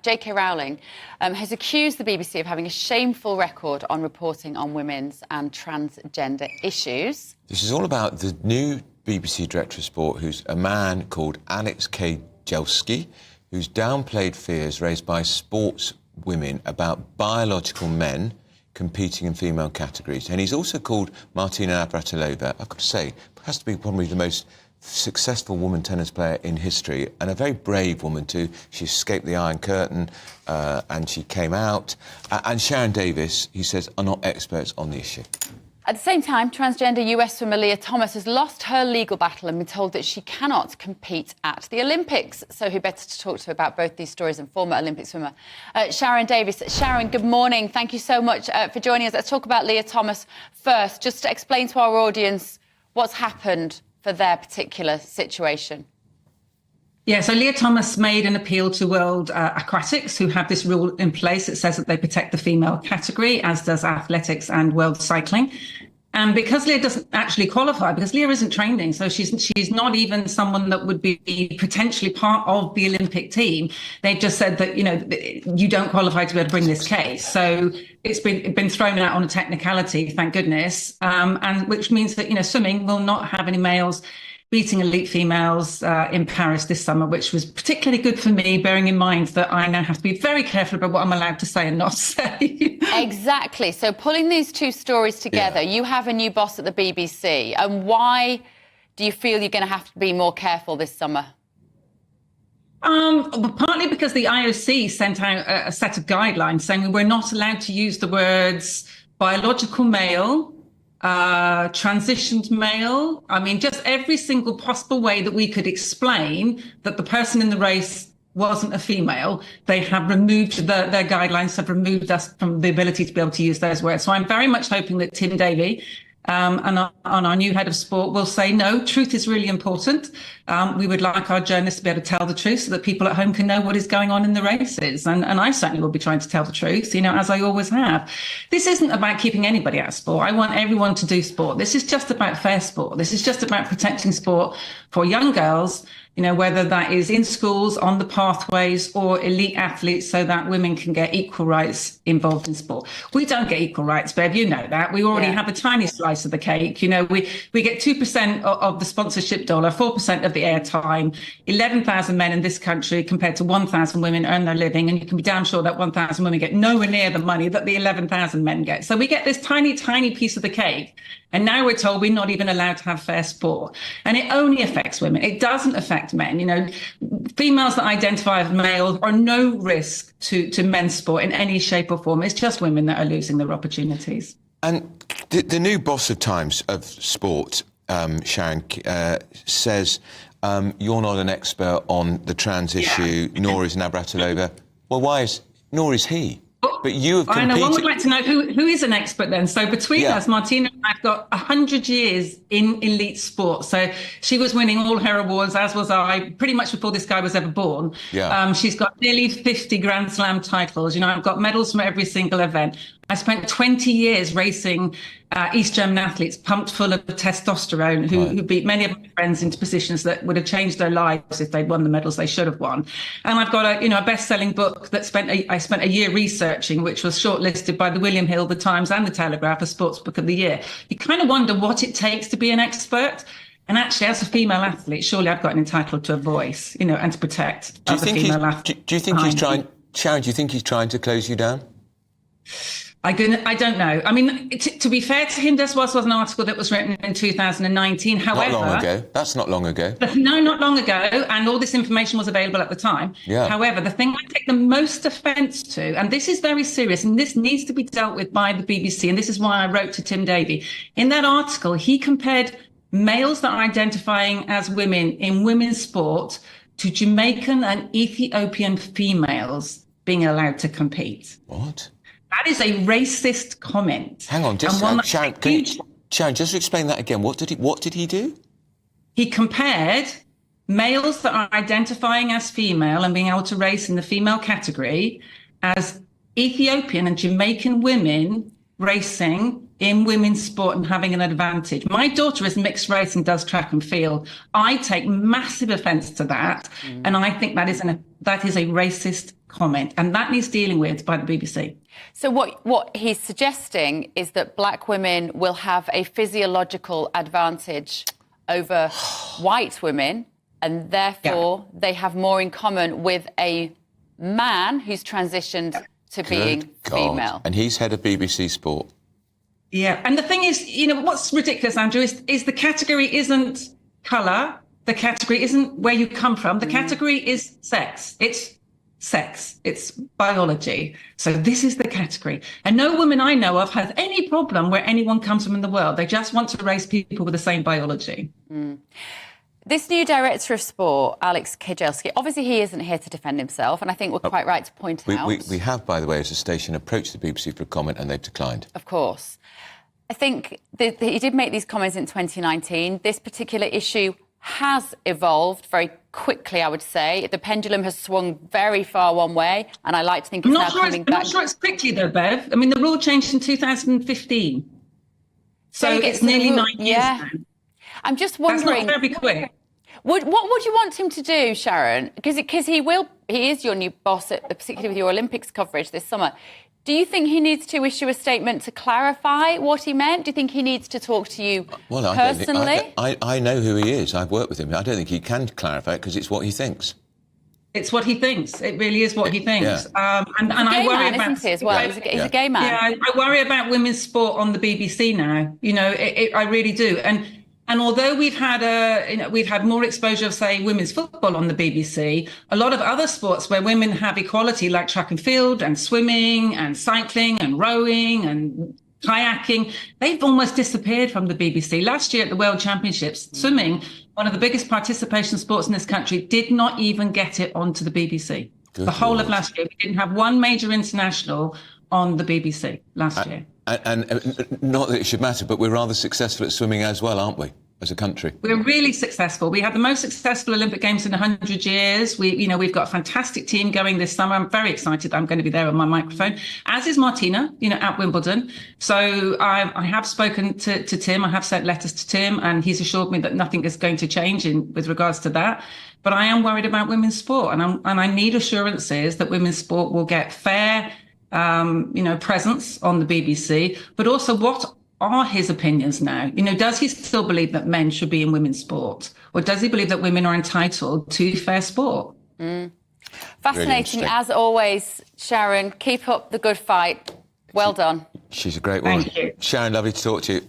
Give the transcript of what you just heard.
J.K. Rowling, has accused the BBC of having a shameful record on reporting on women's and transgender issues. This is all about the new BBC Director of Sport, who's a man called Alex Kay-Jelski, who's downplayed fears raised by sports women about biological men competing in female categories. And he's also called Martina Navratilova, I've got to say, has to be probably the most successful woman tennis player in history, and a very brave woman too. She escaped the Iron Curtain and she came out. And Sharron Davies, he says, are not experts on the issue. At the same time, transgender US swimmer Lia Thomas has lost her legal battle and been told that she cannot compete at the Olympics. So who better to talk to about both these stories than former Olympic swimmer Sharron Davies. Sharron, good morning. Thank you so much for joining us. Let's talk about Lia Thomas first, just to explain to our audience what's happened for their particular situation. Yeah, so Lia Thomas made an appeal to World Aquatics, who have this rule in place that says that they protect the female category, as does athletics and world cycling. And because Lia doesn't actually qualify, because Lia isn't training, so she's not even someone that would be potentially part of the Olympic team. They've just said that, you know, you don't qualify to be able to bring this case. So it's been thrown out on a technicality, thank goodness, and which means that, you know, swimming will not have any males beating elite females in Paris this summer, which was particularly good for me, bearing in mind that I now have to be very careful about what I'm allowed to say and not say. Exactly. So pulling these two stories together, you have a new boss at the BBC. And why do you feel you're going to have to be more careful this summer? Partly because the IOC sent out a set of guidelines saying we're not allowed to use the words biological male, transitioned male. I mean, just every single possible way that we could explain that the person in the race wasn't a female. They have removed their guidelines, have removed us from the ability to be able to use those words. So I'm very much hoping that Tim Davie and our new head of sport will say, no, truth is really important. We would like our journalists to be able to tell the truth so that people at home can know what is going on in the races. And I certainly will be trying to tell the truth, you know, as I always have. This isn't about keeping anybody out of sport. I want everyone to do sport. This is just about fair sport. This is just about protecting sport for young girls, you know, whether that is in schools, on the pathways, or elite athletes, so that women can get equal rights involved in sport. We don't get equal rights, babe, you know that. We already have a tiny slice of the cake. You know, we get 2% of the sponsorship dollar, 4% of the airtime. 11,000 men in this country compared to 1,000 women earn their living, and you can be damn sure that 1,000 women get nowhere near the money that the 11,000 men get. So we get this tiny, tiny piece of the cake. And now we're told we're not even allowed to have fair sport. And it only affects women. It doesn't affect men. You know, females that identify as male are no risk to men's sport in any shape or form. It's just women that are losing their opportunities. And the new boss of Times of Sport, Sharron, says you're not an expert on the trans issue, nor is Navratilova. Well, nor is he? But you have competed. I know, one would like to know who is an expert then. So between us, Martina and I've got 100 years in elite sport. So she was winning all her awards, as was I, pretty much before this guy was ever born. She's got nearly 50 Grand Slam titles. You know, I've got medals from every single event. I spent 20 years racing East German athletes pumped full of testosterone who beat many of my friends into positions that would have changed their lives if they'd won the medals they should have won. And I've got a best-selling book that I spent a year researching, which was shortlisted by the William Hill, the Times and the Telegraph as Sports Book of the Year. You kind of wonder what it takes to be an expert. And actually, as a female athlete, surely I've got entitled to a voice, you know, and to protect other female athletes. Do you think he's trying, Sharron, do you think he's trying to close you down? I don't know. I mean, to be fair to him, this was an article that was written in 2019. However, not long ago. That's not long ago. No, not long ago. And all this information was available at the time. However, the thing I take the most offence to, and this is very serious, and this needs to be dealt with by the BBC, and this is why I wrote to Tim Davie. In that article, he compared males that are identifying as women in women's sport to Jamaican and Ethiopian females being allowed to compete. What? That is a racist comment. Hang on, just Sharron, just explain that again. What did he do? He compared males that are identifying as female and being able to race in the female category as Ethiopian and Jamaican women racing in women's sport and having an advantage. My daughter is mixed race and does track and field. I take massive offence to that, and I think that is a racist comment, and that needs dealing with by the BBC. So what he's suggesting is that black women will have a physiological advantage over white women, and therefore they have more in common with a man who's transitioned to being female. And he's head of BBC Sport. Yeah, and the thing is, what's ridiculous, Andrew, is the category isn't colour, the category isn't where you come from, the category is sex. It's sex, it's biology. So this is the category. And no woman I know of has any problem where anyone comes from in the world. They just want to raise people with the same biology. This new director of sport, Alex Kay-Jelski, obviously he isn't here to defend himself, and I think we're quite right to point out. We have, by the way, as a station, approached the BBC for a comment and they've declined. Of course. I think he did make these comments in 2019. This particular issue has evolved very quickly, I would say. The pendulum has swung very far one way, and I like to think it's now coming back. I'm not sure it's quickly, though, Bev. I mean, the rule changed in 2015. So it's nearly 9 years now. I'm just wondering... That's not very quick. What would you want him to do, Sharron? Because he is your new boss, particularly with your Olympics coverage this summer. Do you think he needs to issue a statement to clarify what he meant? Do you think he needs to talk to you personally? I know who he is. I've worked with him. I don't think he can clarify it because it's what he thinks. It's what he thinks. It really is what he thinks. Yeah. And I worry about... Isn't he, as well? He's a gay man. Yeah, I worry about women's sport on the BBC now. I really do. And although we've had more exposure of, say, women's football on the BBC, a lot of other sports where women have equality, like track and field and swimming and cycling and rowing and kayaking, they've almost disappeared from the BBC. Last year at the World Championships, swimming, one of the biggest participation sports in this country, did not even get it onto the BBC. The whole of last year, we didn't have one major international on the BBC last year. And not that it should matter, but we're rather successful at swimming as well, aren't we, as a country? We're really successful. We had the most successful Olympic Games in 100 years. We've got a fantastic team going this summer. I'm very excited. I'm going to be there on my microphone, as is Martina, at Wimbledon. So I have spoken to Tim. I have sent letters to Tim, and he's assured me that nothing is going to change with regards to that. But I am worried about women's sport, and I need assurances that women's sport will get fair presence on the BBC, but also what are his opinions now? Does he still believe that men should be in women's sport? Or does he believe that women are entitled to fair sport? Fascinating, really as always, Sharron. Keep up the good fight. Well done. She's a great woman. Thank you. Sharron, lovely to talk to you.